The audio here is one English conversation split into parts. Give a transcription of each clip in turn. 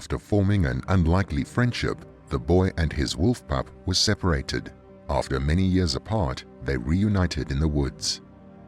After forming an unlikely friendship, the boy and his wolf pup were separated. After many years apart, they reunited in the woods.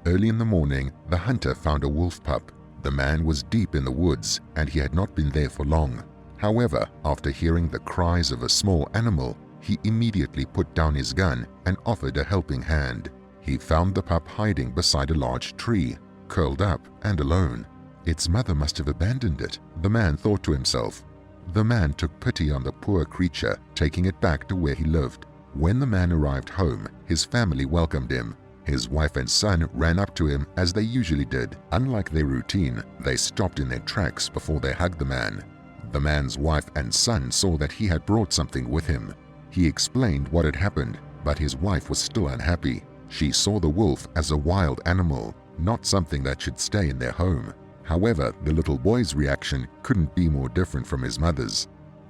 Early in the morning, the hunter found a wolf pup. The man was deep in the woods and he had not been there for long. However, after hearing the cries of a small animal, he immediately put down his gun and offered a helping hand. He found the pup hiding beside a large tree, curled up and alone. Its mother must have abandoned it, the man thought to himself. The man took pity on the poor creature, taking it back to where he lived. When the man arrived home, his family welcomed him. His wife and son ran up to him as they usually did. Unlike their routine, they stopped in their tracks before they hugged the man. The man's wife and son saw that he had brought something with him. He explained what had happened, but his wife was still unhappy. She saw the wolf as a wild animal, not something that should stay in their home. However, the little boy's reaction couldn't be more different from his mother's.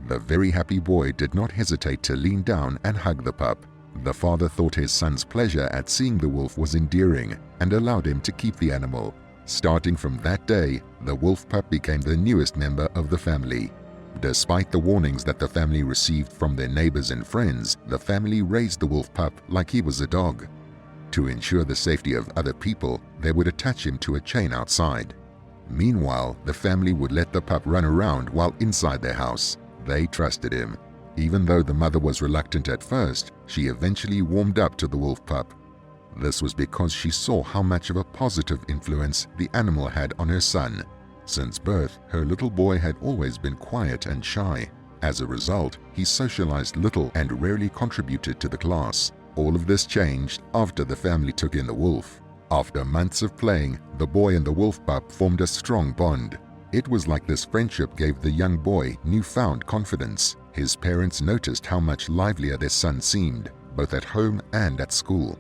The very happy boy did not hesitate to lean down and hug the pup. The father thought his son's pleasure at seeing the wolf was endearing and allowed him to keep the animal. Starting from that day, the wolf pup became the newest member of the family. Despite the warnings that the family received from their neighbors and friends, the family raised the wolf pup like he was a dog. To ensure the safety of other people, they would attach him to a chain outside. Meanwhile, the family would let the pup run around while inside their house. They trusted him. Even though the mother was reluctant at first, she eventually warmed up to the wolf pup. This was because she saw how much of a positive influence the animal had on her son. Since birth, her little boy had always been quiet and shy. As a result, he socialized little and rarely contributed to the class. All of this changed after the family took in the wolf. After months of playing, the boy and the wolf pup formed a strong bond. It was like this friendship gave the young boy newfound confidence. His parents noticed how much livelier their son seemed, both at home and at school.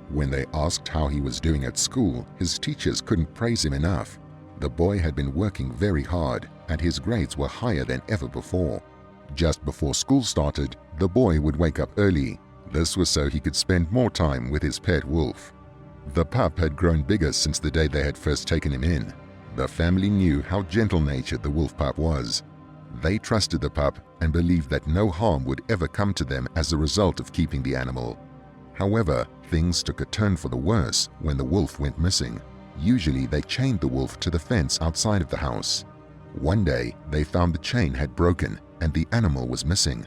When they asked how he was doing at school, his teachers couldn't praise him enough. The boy had been working very hard, and his grades were higher than ever before. Just before school started, the boy would wake up early. This was so he could spend more time with his pet wolf. The pup had grown bigger since the day they had first taken him in. The family knew how gentle-natured the wolf pup was. They trusted the pup and believed that no harm would ever come to them as a result of keeping the animal. However, things took a turn for the worse when the wolf went missing. Usually they chained the wolf to the fence outside of the house. One day, they found the chain had broken and the animal was missing.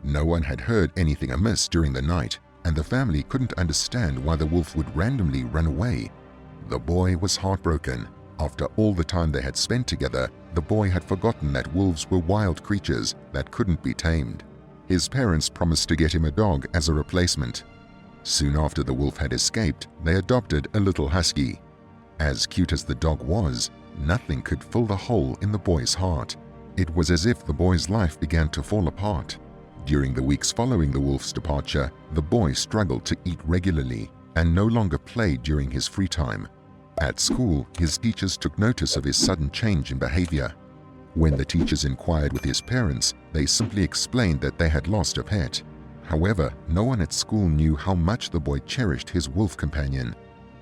No one had heard anything amiss during the night, and the family couldn't understand why the wolf would randomly run away. The boy was heartbroken. After all the time they had spent together, the boy had forgotten that wolves were wild creatures that couldn't be tamed. His parents promised to get him a dog as a replacement. Soon after the wolf had escaped, they adopted a little husky. As cute as the dog was, nothing could fill the hole in the boy's heart. It was as if the boy's life began to fall apart. During the weeks following the wolf's departure, the boy struggled to eat regularly and no longer played during his free time. At school, his teachers took notice of his sudden change in behavior. When the teachers inquired with his parents, they simply explained that they had lost a pet. However, no one at school knew how much the boy cherished his wolf companion.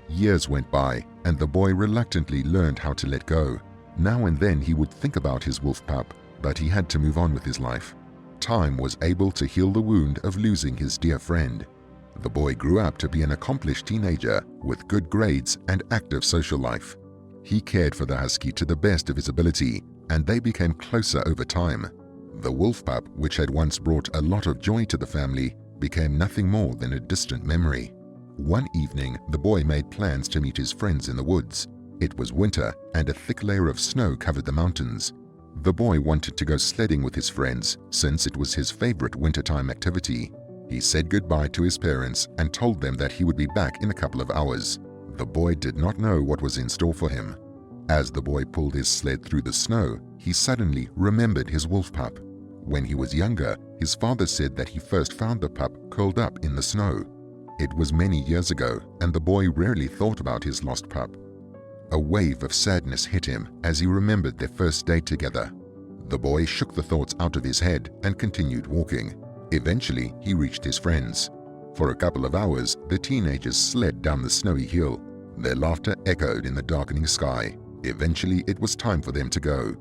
Years went by, and the boy reluctantly learned how to let go. Now and then he would think about his wolf pup, but he had to move on with his life. Time was able to heal the wound of losing his dear friend. The boy grew up to be an accomplished teenager with good grades and active social life. He cared for the husky to the best of his ability, and they became closer over time. The wolf pup, which had once brought a lot of joy to the family, became nothing more than a distant memory. One evening, the boy made plans to meet his friends in the woods. It was winter, and a thick layer of snow covered the mountains. The boy wanted to go sledding with his friends, since it was his favorite wintertime activity. He said goodbye to his parents and told them that he would be back in a couple of hours. The boy did not know what was in store for him. As the boy pulled his sled through the snow, he suddenly remembered his wolf pup. When he was younger, his father said that he first found the pup curled up in the snow. It was many years ago, and the boy rarely thought about his lost pup. A wave of sadness hit him as he remembered their first day together. The boy shook the thoughts out of his head and continued walking. Eventually, he reached his friends. For a couple of hours, the teenagers slid down the snowy hill. Their laughter echoed in the darkening sky. Eventually, it was time for them to go.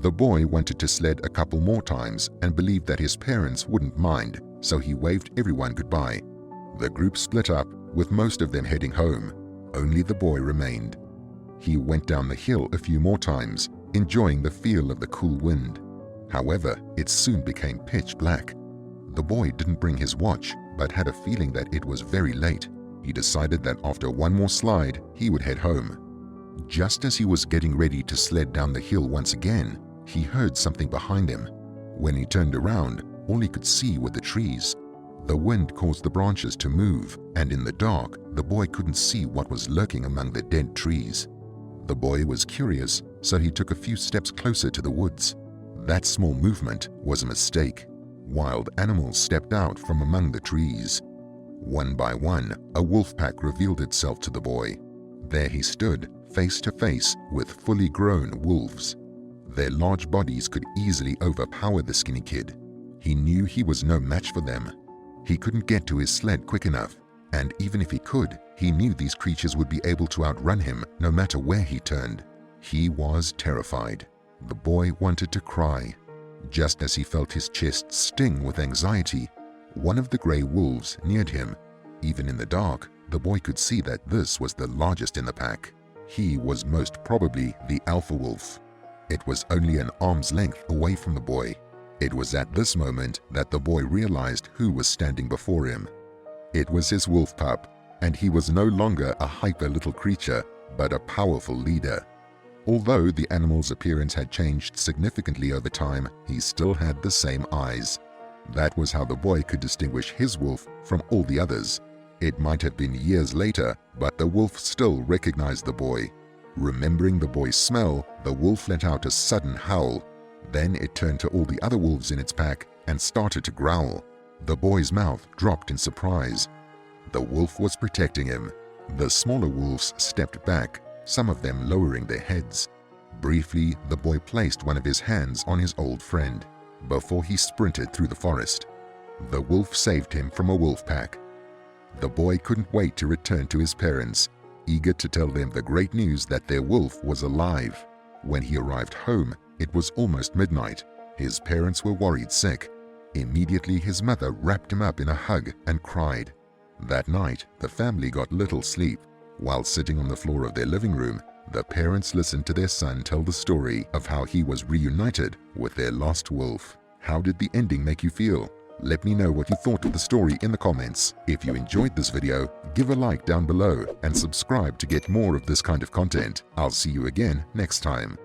The boy wanted to sled a couple more times and believed that his parents wouldn't mind, so he waved everyone goodbye. The group split up, with most of them heading home. Only the boy remained. He went down the hill a few more times, enjoying the feel of the cool wind. However, it soon became pitch black. The boy didn't bring his watch, but had a feeling that it was very late. He decided that after one more slide, he would head home. Just as he was getting ready to sled down the hill once again, he heard something behind him. When he turned around, all he could see were the trees. The wind caused the branches to move, and in the dark, the boy couldn't see what was lurking among the dead trees. The boy was curious, so he took a few steps closer to the woods. That small movement was a mistake. Wild animals stepped out from among the trees. One by one, a wolf pack revealed itself to the boy. There he stood, face to face with fully grown wolves. Their large bodies could easily overpower the skinny kid. He knew he was no match for them. He couldn't get to his sled quick enough, and even if he could, he knew these creatures would be able to outrun him no matter where he turned. He was terrified. The boy wanted to cry. Just as he felt his chest sting with anxiety, one of the gray wolves neared him. Even in the dark, the boy could see that this was the largest in the pack. He was most probably the alpha wolf. It was only an arm's length away from the boy. It was at this moment that the boy realized who was standing before him. It was his wolf pup, and he was no longer a hyper little creature, but a powerful leader. Although the animal's appearance had changed significantly over time, he still had the same eyes. That was how the boy could distinguish his wolf from all the others. It might have been years later, but the wolf still recognized the boy. Remembering the boy's smell, the wolf let out a sudden howl. Then it turned to all the other wolves in its pack and started to growl. The boy's mouth dropped in surprise. The wolf was protecting him. The smaller wolves stepped back, some of them lowering their heads. Briefly, the boy placed one of his hands on his old friend before he sprinted through the forest. The wolf saved him from a wolf pack. The boy couldn't wait to return to his parents, eager to tell them the great news that their wolf was alive. When he arrived home, it was almost midnight. His parents were worried sick. Immediately, his mother wrapped him up in a hug and cried. That night, the family got little sleep. While sitting on the floor of their living room, the parents listened to their son tell the story of how he was reunited with their lost wolf. How did the ending make you feel? Let me know what you thought of the story in the comments. If you enjoyed this video, give a like down below and subscribe to get more of this kind of content. I'll see you again next time.